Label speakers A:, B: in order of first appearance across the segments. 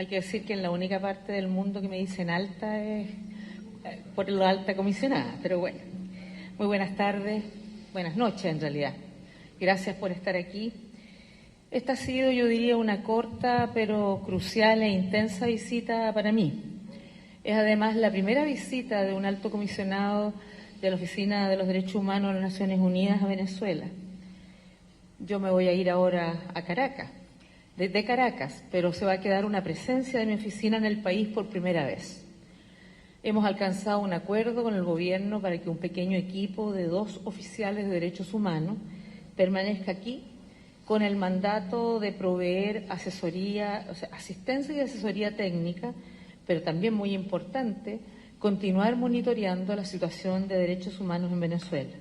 A: Hay que decir que en la única parte del mundo que me dicen alta es por lo alta comisionada, pero bueno. Muy buenas tardes, buenas noches en realidad. Gracias por estar aquí. Esta ha sido, yo diría, una corta pero crucial e intensa visita para mí. Es además la primera visita de un alto comisionado de la Oficina de los Derechos Humanos de las Naciones Unidas a Venezuela. Yo me voy a ir ahora a Caracas, desde Caracas, pero se va a quedar una presencia de mi oficina en el país por primera vez. Hemos alcanzado un acuerdo con el gobierno para que un pequeño equipo de 2 oficiales de derechos humanos permanezca aquí con el mandato de proveer asesoría, asistencia y asesoría técnica, pero también muy importante, continuar monitoreando la situación de derechos humanos en Venezuela.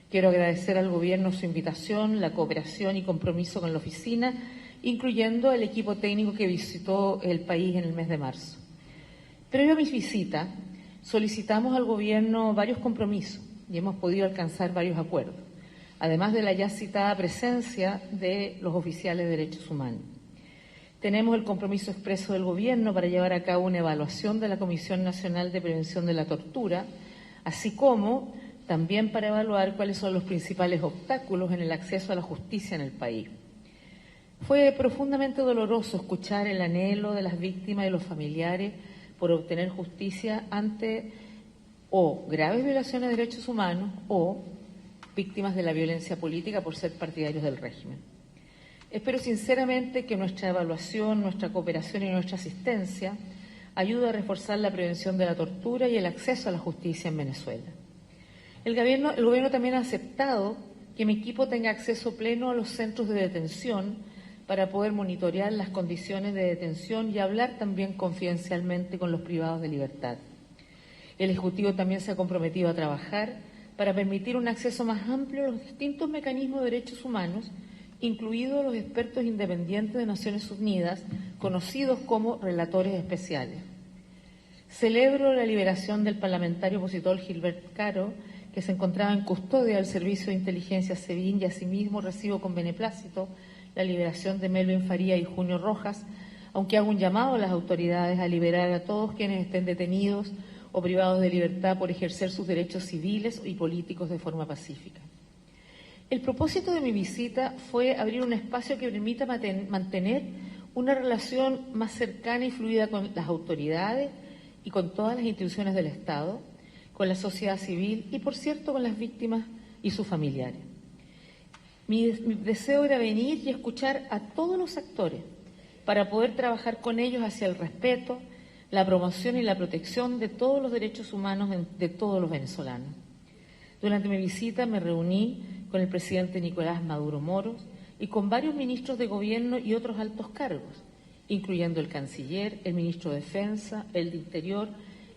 A: Quiero agradecer al gobierno su invitación, la cooperación y compromiso con la oficina, incluyendo el equipo técnico que visitó el país en el mes de marzo. Previo a mi visita, solicitamos al gobierno varios compromisos y hemos podido alcanzar varios acuerdos, además de la ya citada presencia de los oficiales de derechos humanos. Tenemos el compromiso expreso del gobierno para llevar a cabo una evaluación de la Comisión Nacional de Prevención de la Tortura, así como también para evaluar cuáles son los principales obstáculos en el acceso a la justicia en el país. Fue profundamente doloroso escuchar el anhelo de las víctimas y los familiares por obtener justicia ante o graves violaciones de derechos humanos o víctimas de la violencia política por ser partidarios del régimen. Espero sinceramente que nuestra evaluación, nuestra cooperación y nuestra asistencia ayude a reforzar la prevención de la tortura y el acceso a la justicia en Venezuela. El gobierno también ha aceptado que mi equipo tenga acceso pleno a los centros de detención para poder monitorear las condiciones de detención y hablar también confidencialmente con los privados de libertad. El Ejecutivo también se ha comprometido a trabajar para permitir un acceso más amplio a los distintos mecanismos de derechos humanos, incluidos los expertos independientes de Naciones Unidas, conocidos como relatores especiales. Celebro la liberación del parlamentario opositor Gilbert Caro, que se encontraba en custodia del Servicio de Inteligencia SEBIN, y asimismo recibo con beneplácito la liberación de Melvin Faría y Junio Rojas, aunque hago un llamado a las autoridades a liberar a todos quienes estén detenidos o privados de libertad por ejercer sus derechos civiles y políticos de forma pacífica. El propósito de mi visita fue abrir un espacio que permita mantener una relación más cercana y fluida con las autoridades y con todas las instituciones del Estado, con la sociedad civil y, por cierto, con las víctimas y sus familiares. Mi deseo era venir y escuchar a todos los actores para poder trabajar con ellos hacia el respeto, la promoción y la protección de todos los derechos humanos de todos los venezolanos. Durante mi visita me reuní con el presidente Nicolás Maduro Moros y con varios ministros de gobierno y otros altos cargos, incluyendo el canciller, el ministro de Defensa, el de Interior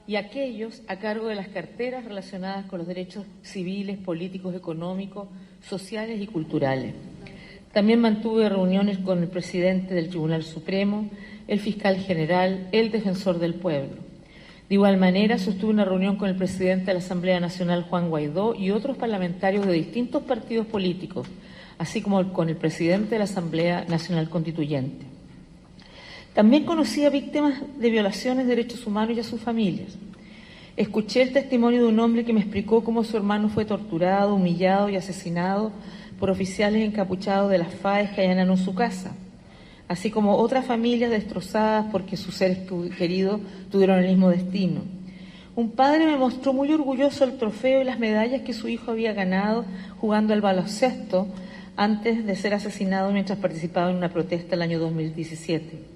A: y aquellos a cargo de las carteras relacionadas con los derechos civiles, políticos, económicos, sociales y culturales. También mantuve reuniones con el presidente del Tribunal Supremo, el fiscal general, el defensor del pueblo. De igual manera, sostuve una reunión con el presidente de la Asamblea Nacional, Juan Guaidó, y otros parlamentarios de distintos partidos políticos, así como con el presidente de la Asamblea Nacional Constituyente. También conocí a víctimas de violaciones de derechos humanos y a sus familias. Escuché el testimonio de un hombre que me explicó cómo su hermano fue torturado, humillado y asesinado por oficiales encapuchados de las FAES que allanaron su casa, así como otras familias destrozadas porque sus seres queridos tuvieron el mismo destino. Un padre me mostró muy orgulloso el trofeo y las medallas que su hijo había ganado jugando al baloncesto antes de ser asesinado mientras participaba en una protesta el año 2017.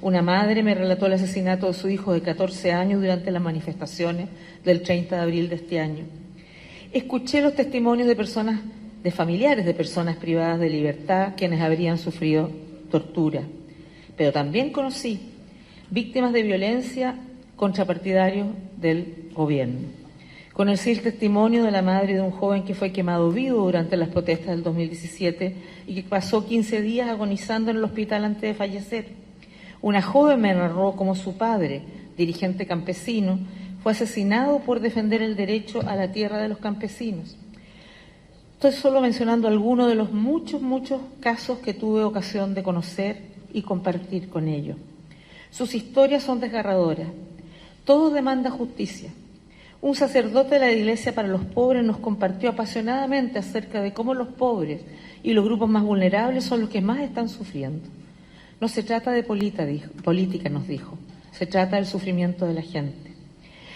A: Una madre me relató el asesinato de su hijo de 14 años durante las manifestaciones del 30 de abril de este año. Escuché los testimonios de familiares de personas privadas de libertad quienes habrían sufrido tortura, pero también conocí víctimas de violencia contra partidarios del gobierno. Conocí el testimonio de la madre de un joven que fue quemado vivo durante las protestas del 2017 y que pasó 15 días agonizando en el hospital antes de fallecer. Una joven me narró cómo su padre, dirigente campesino, fue asesinado por defender el derecho a la tierra de los campesinos. Estoy solo mencionando algunos de los muchos casos que tuve ocasión de conocer y compartir con ellos. Sus historias son desgarradoras. Todos demandan justicia. Un sacerdote de la Iglesia para los Pobres nos compartió apasionadamente acerca de cómo los pobres y los grupos más vulnerables son los que más están sufriendo. No se trata de política, nos dijo. Se trata del sufrimiento de la gente.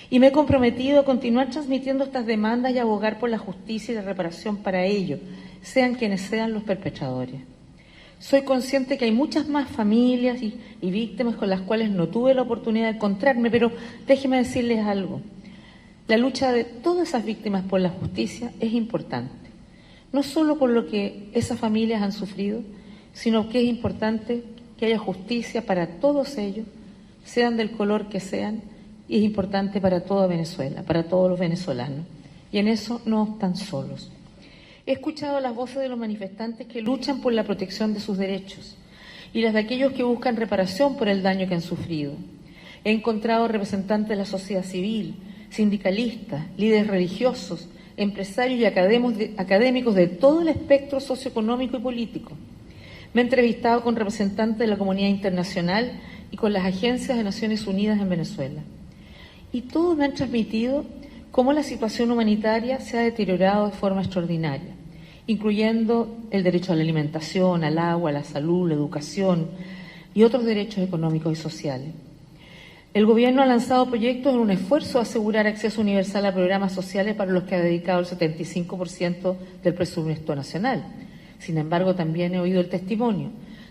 A: Y me he comprometido a continuar transmitiendo estas demandas y abogar por la justicia y la reparación para ellos, sean quienes sean los perpetradores. Soy consciente que hay muchas más familias y víctimas con las cuales no tuve la oportunidad de encontrarme, pero déjenme decirles algo. La lucha de todas esas víctimas por la justicia es importante, no solo por lo que esas familias han sufrido, sino que es importante que haya justicia para todos ellos, sean del color que sean, y es importante para toda Venezuela, para todos los venezolanos. Y en eso no están solos. He escuchado las voces de los manifestantes que luchan por la protección de sus derechos y las de aquellos que buscan reparación por el daño que han sufrido. He encontrado representantes de la sociedad civil, sindicalistas, líderes religiosos, empresarios y académicos de todo el espectro socioeconómico y político. Me he entrevistado con representantes de la comunidad internacional y con las agencias de Naciones Unidas en Venezuela. Y todos me han transmitido cómo la situación humanitaria se ha deteriorado de forma extraordinaria, incluyendo el derecho a la alimentación, al agua, a la salud, la educación y otros derechos económicos y sociales. El Gobierno ha lanzado proyectos en un esfuerzo a asegurar acceso universal a programas sociales para los que ha dedicado el 75% del presupuesto nacional. Sin embargo, también he oído el testimonio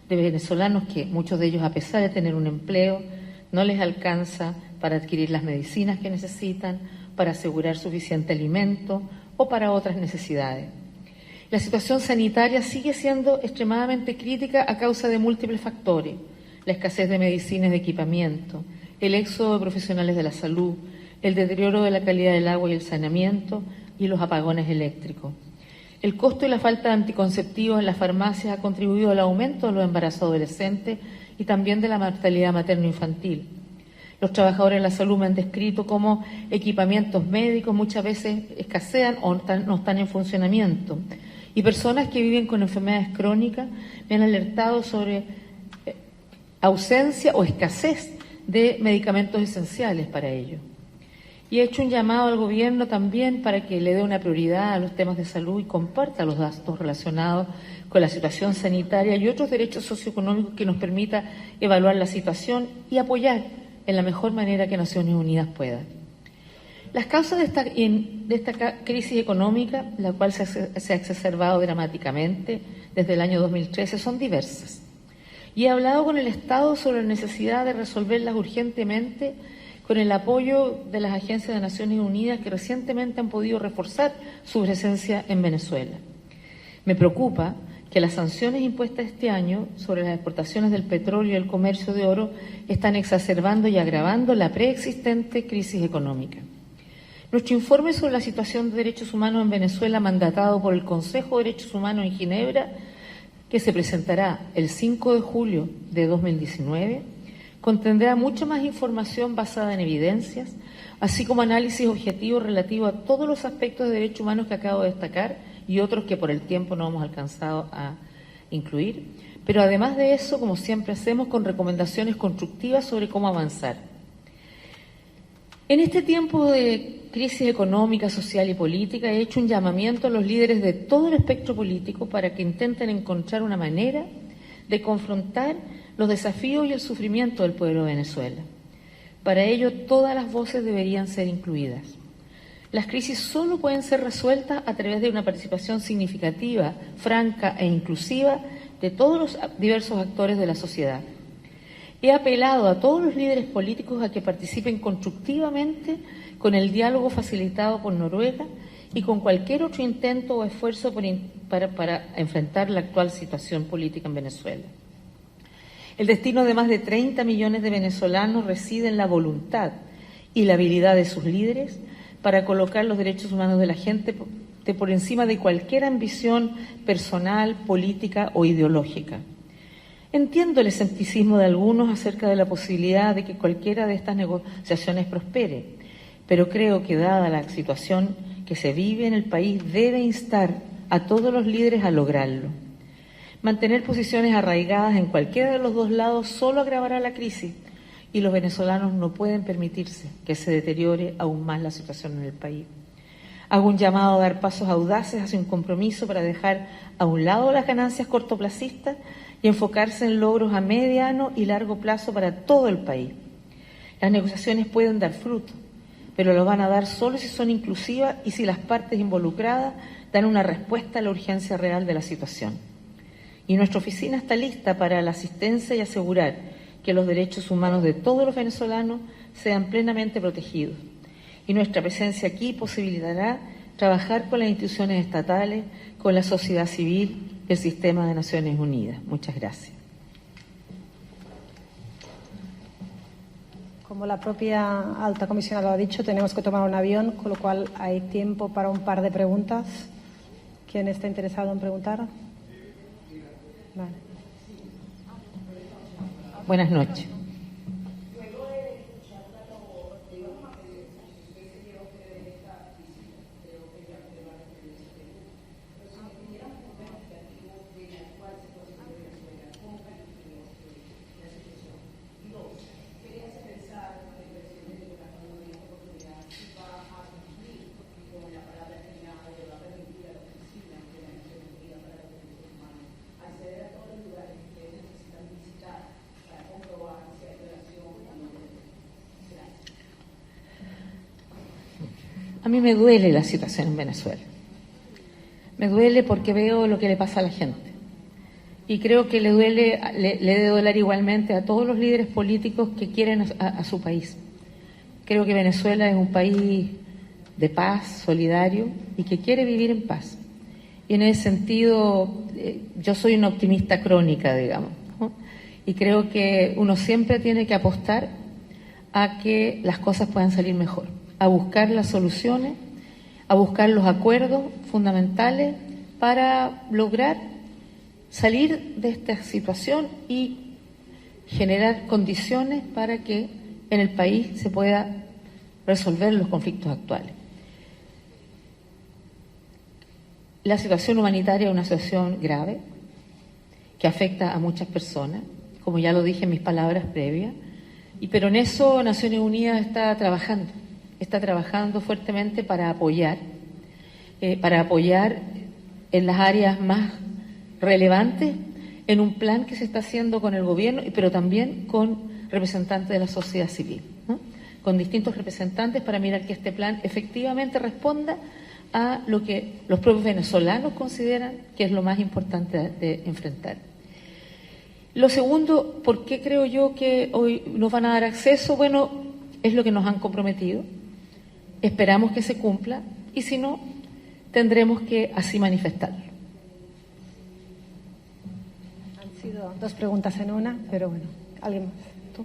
A: de venezolanos que, muchos de ellos, a pesar de tener un empleo, no les alcanza para adquirir las medicinas que necesitan, para asegurar suficiente alimento o para otras necesidades. La situación sanitaria sigue siendo extremadamente crítica a causa de múltiples factores: la escasez de medicinas y de equipamiento, el éxodo de profesionales de la salud, el deterioro de la calidad del agua y el saneamiento y los apagones eléctricos. El costo y la falta de anticonceptivos en las farmacias ha contribuido al aumento de los embarazos adolescentes y también de la mortalidad materno-infantil. Los trabajadores de la salud me han descrito cómo equipamientos médicos muchas veces escasean o no están en funcionamiento. Y personas que viven con enfermedades crónicas me han alertado sobre ausencia o escasez de medicamentos esenciales para ello. Y he hecho un llamado al Gobierno también para que le dé una prioridad a los temas de salud y comparta los datos relacionados con la situación sanitaria y otros derechos socioeconómicos que nos permita evaluar la situación y apoyar en la mejor manera que Naciones Unidas pueda. Las causas de esta crisis económica, la cual se ha exacerbado dramáticamente desde el año 2013, son diversas. Y he hablado con el Estado sobre la necesidad de resolverlas urgentemente con el apoyo de las agencias de Naciones Unidas que recientemente han podido reforzar su presencia en Venezuela. Me preocupa que las sanciones impuestas este año sobre las exportaciones del petróleo y el comercio de oro están exacerbando y agravando la preexistente crisis económica. Nuestro informe sobre la situación de derechos humanos en Venezuela, mandatado por el Consejo de Derechos Humanos en Ginebra, que se presentará el 5 de julio de 2019, contendrá mucha más información basada en evidencias, así como análisis objetivos relativos a todos los aspectos de derechos humanos que acabo de destacar y otros que por el tiempo no hemos alcanzado a incluir. Pero además de eso, como siempre hacemos, con recomendaciones constructivas sobre cómo avanzar. En este tiempo de crisis económica, social y política, he hecho un llamamiento a los líderes de todo el espectro político para que intenten encontrar una manera de confrontar los desafíos y el sufrimiento del pueblo de Venezuela. Para ello, todas las voces deberían ser incluidas. Las crisis solo pueden ser resueltas a través de una participación significativa, franca e inclusiva de todos los diversos actores de la sociedad. He apelado a todos los líderes políticos a que participen constructivamente con el diálogo facilitado por Noruega y con cualquier otro intento o esfuerzo para enfrentar la actual situación política en Venezuela. El destino de más de 30 millones de venezolanos reside en la voluntad y la habilidad de sus líderes para colocar los derechos humanos de la gente por encima de cualquier ambición personal, política o ideológica. Entiendo el escepticismo de algunos acerca de la posibilidad de que cualquiera de estas negociaciones prospere, pero creo que, dada la situación que se vive en el país, debe instar a todos los líderes a lograrlo. Mantener posiciones arraigadas en cualquiera de los dos lados solo agravará la crisis y los venezolanos no pueden permitirse que se deteriore aún más la situación en el país. Hago un llamado a dar pasos audaces hacia un compromiso para dejar a un lado las ganancias cortoplacistas y enfocarse en logros a mediano y largo plazo para todo el país. Las negociaciones pueden dar fruto, pero lo van a dar solo si son inclusivas y si las partes involucradas dan una respuesta a la urgencia real de la situación. Y nuestra oficina está lista para la asistencia y asegurar que los derechos humanos de todos los venezolanos sean plenamente protegidos. Y nuestra presencia aquí posibilitará trabajar con las instituciones estatales, con la sociedad civil y el sistema de Naciones Unidas. Muchas gracias.
B: Como la propia alta comisionada lo ha dicho, tenemos que tomar un avión, con lo cual hay tiempo para un par de preguntas. ¿Quién está interesado en preguntar? Vale.
A: Buenas noches. A mí me duele la situación en Venezuela. Me duele porque veo lo que le pasa a la gente. Y creo que le debe doler igualmente a todos los líderes políticos que quieren a su país. Creo que Venezuela es un país de paz, solidario y que quiere vivir en paz. Y en ese sentido, yo soy una optimista crónica, digamos, ¿no? Y creo que uno siempre tiene que apostar a que las cosas puedan salir mejor, a buscar las soluciones, a buscar los acuerdos fundamentales para lograr salir de esta situación y generar condiciones para que en el país se pueda resolver los conflictos actuales. La situación humanitaria es una situación grave que afecta a muchas personas, como ya lo dije en mis palabras previas, pero en eso Naciones Unidas está trabajando fuertemente para apoyar en las áreas más relevantes, en un plan que se está haciendo con el gobierno, pero también con representantes de la sociedad civil, ¿no? Con distintos representantes para mirar que este plan efectivamente responda a lo que los propios venezolanos consideran que es lo más importante de enfrentar. Lo segundo, ¿por qué creo yo que hoy nos van a dar acceso? Bueno, es lo que nos han comprometido. Esperamos que se cumpla y si no, tendremos que así manifestarlo.
B: Han sido dos preguntas en una, pero bueno, ¿alguien más? ¿Tú?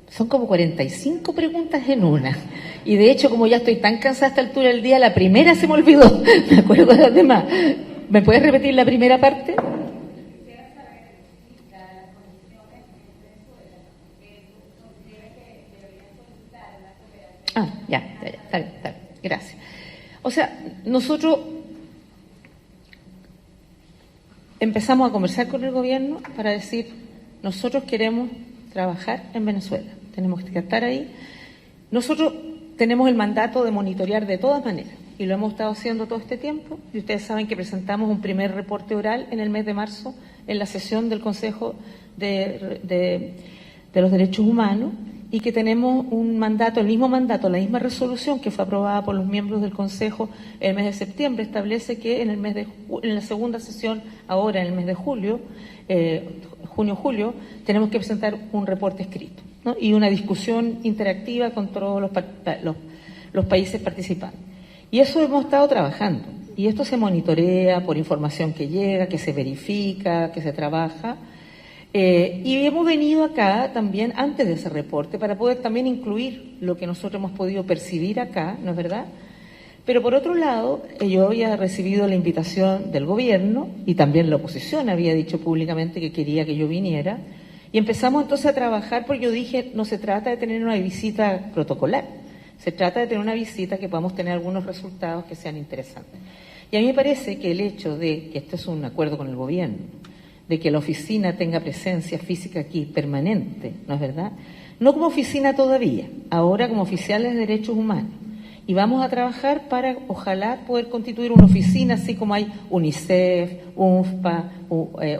A: Son como 45 preguntas en una. Y de hecho, como ya estoy tan cansada a esta altura del día, la primera se me olvidó. Me acuerdo de las demás. ¿Me puedes repetir la primera parte? Ah, ya, está bien. Gracias. O sea, nosotros empezamos a conversar con el gobierno para decir, nosotros queremos trabajar en Venezuela, tenemos que estar ahí. Nosotros tenemos el mandato de monitorear de todas maneras y lo hemos estado haciendo todo este tiempo y ustedes saben que presentamos un primer reporte oral en el mes de marzo en la sesión del Consejo de los Derechos Humanos y que tenemos un mandato, el mismo mandato, la misma resolución que fue aprobada por los miembros del Consejo en el mes de septiembre establece que en la segunda sesión, ahora en el mes de julio, junio-julio, tenemos que presentar un reporte escrito, ¿no? Y una discusión interactiva con todos los países participantes. Y eso hemos estado trabajando. y esto se monitorea por información que llega, que se verifica, que se trabaja. Y hemos venido acá también antes de ese reporte para poder también incluir lo que nosotros hemos podido percibir acá, ¿no es verdad? Pero por otro lado, yo había recibido la invitación del gobierno y también la oposición había dicho públicamente que quería que yo viniera. Y empezamos entonces a trabajar porque yo dije, no se trata de tener una visita protocolar, se trata de tener una visita que podamos tener algunos resultados que sean interesantes. Y a mí me parece que el hecho de que esto es un acuerdo con el gobierno, de que la oficina tenga presencia física aquí permanente, ¿no es verdad? No como oficina todavía, ahora como oficiales de derechos humanos. Y vamos a trabajar para, ojalá, poder constituir una oficina, así como hay UNICEF, UNFPA,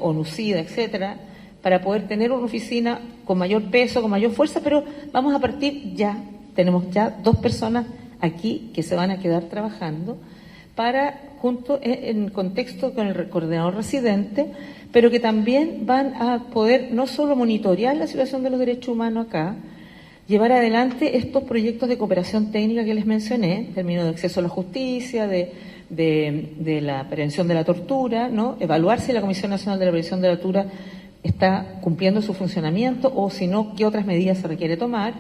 A: ONUCIDA, etcétera, para poder tener una oficina con mayor peso, con mayor fuerza, pero vamos a partir ya, tenemos ya 2 personas aquí que se van a quedar trabajando para, junto en contexto con el coordinador residente, pero que también van a poder no solo monitorear la situación de los derechos humanos acá, llevar adelante estos proyectos de cooperación técnica que les mencioné, en términos de acceso a la justicia, de la prevención de la tortura, ¿no? Evaluar si la Comisión Nacional de la Prevención de la Tortura está cumpliendo su funcionamiento o si no, qué otras medidas se requiere tomar,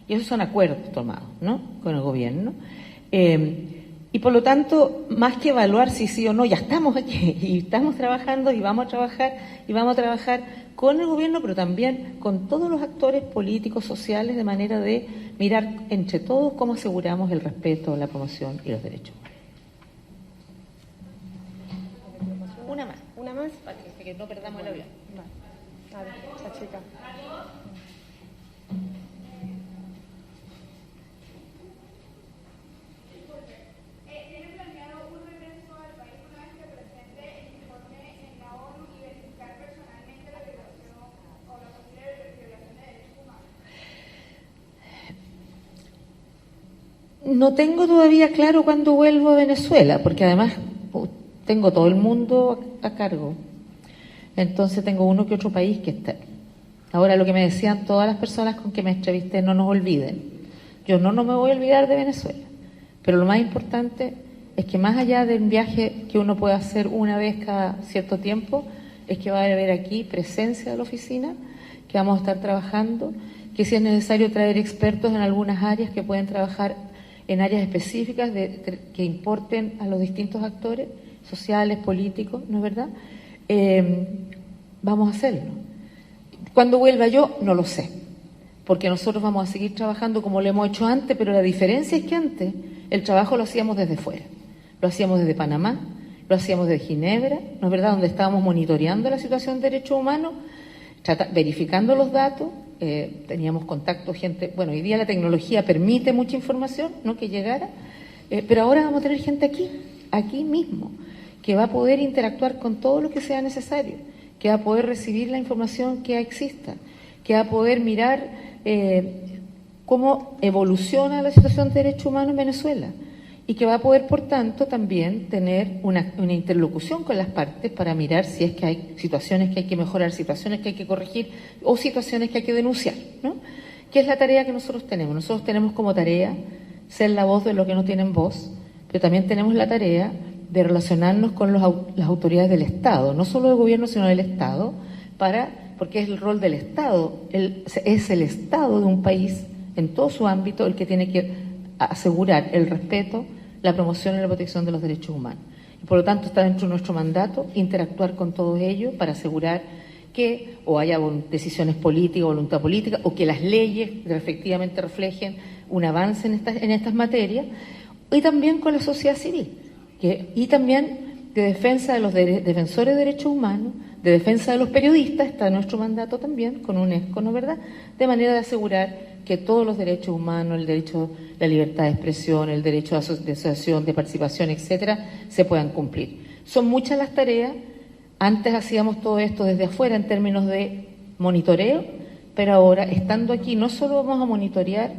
A: y esos son acuerdos tomados, ¿no?, con el gobierno. Y por lo tanto, más que evaluar si sí o no, ya estamos aquí y estamos trabajando y vamos a trabajar con el gobierno, pero también con todos los actores políticos, sociales, de manera de mirar entre todos cómo aseguramos el respeto, la promoción y los derechos humanos. Una más, para que no perdamos el avión.
B: A ver, esa chica.
A: No tengo todavía claro cuándo vuelvo a Venezuela, porque además tengo todo el mundo a cargo. Entonces tengo uno que otro país que está. Ahora, lo que me decían todas las personas con que me entrevisté, no nos olviden. Yo no me voy a olvidar de Venezuela. Pero lo más importante es que más allá del viaje que uno puede hacer una vez cada cierto tiempo, es que va a haber aquí presencia de la oficina, que vamos a estar trabajando, que si es necesario traer expertos en algunas áreas que pueden trabajar en áreas específicas que importen a los distintos actores sociales, políticos, ¿no es verdad? Vamos a hacerlo. Cuando vuelva yo, no lo sé, porque nosotros vamos a seguir trabajando como lo hemos hecho antes, pero la diferencia es que antes el trabajo lo hacíamos desde fuera, lo hacíamos desde Panamá, lo hacíamos desde Ginebra, ¿no es verdad?, donde estábamos monitoreando la situación de derechos humanos, verificando los datos, teníamos contacto, gente, bueno, hoy día la tecnología permite mucha información, ¿no?, que llegara, pero ahora vamos a tener gente aquí mismo, que va a poder interactuar con todo lo que sea necesario, que va a poder recibir la información que exista, que va a poder mirar cómo evoluciona la situación de derechos humanos en Venezuela y que va a poder, por tanto, también tener una interlocución con las partes para mirar si es que hay situaciones que hay que mejorar, situaciones que hay que corregir o situaciones que hay que denunciar, ¿no? ¿Qué es la tarea que nosotros tenemos? Nosotros tenemos como tarea ser la voz de los que no tienen voz, pero también tenemos la tarea de relacionarnos con las autoridades del Estado, no solo del gobierno, sino del Estado, porque es el rol del Estado, es el Estado de un país en todo su ámbito el que tiene que asegurar el respeto, la promoción y la protección de los derechos humanos. Y por lo tanto está dentro de nuestro mandato interactuar con todos ellos para asegurar que o haya decisiones políticas, voluntad política, o que las leyes efectivamente reflejen un avance en estas materias, y también con la sociedad civil, y también de defensa de los defensores de derechos humanos, de defensa de los periodistas, está nuestro mandato también, con UNESCO, ¿no es verdad?, de manera de asegurar que todos los derechos humanos, el derecho a la libertad de expresión, el derecho de asociación, de participación, etcétera, se puedan cumplir. Son muchas las tareas. Antes hacíamos todo esto desde afuera en términos de monitoreo, pero ahora, estando aquí, no solo vamos a monitorear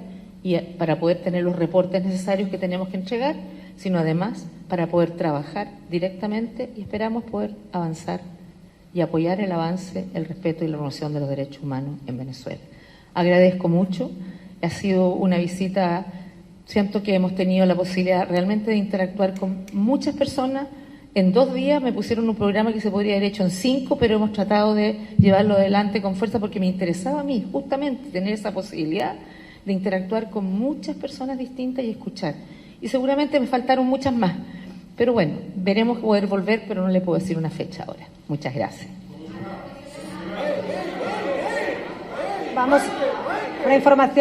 A: para poder tener los reportes necesarios que tenemos que entregar, sino además para poder trabajar directamente y esperamos poder avanzar y apoyar el avance, el respeto y la promoción de los derechos humanos en Venezuela. Agradezco mucho, ha sido una visita Siento que hemos tenido la posibilidad realmente de interactuar con muchas personas. En 2 días me pusieron un programa que se podría haber hecho en 5, pero hemos tratado de llevarlo adelante con fuerza porque me interesaba a mí justamente tener esa posibilidad de interactuar con muchas personas distintas y escuchar. Y seguramente me faltaron muchas más. Pero bueno, veremos poder volver, pero no le puedo decir una fecha ahora. Muchas gracias.
B: Vamos, una información.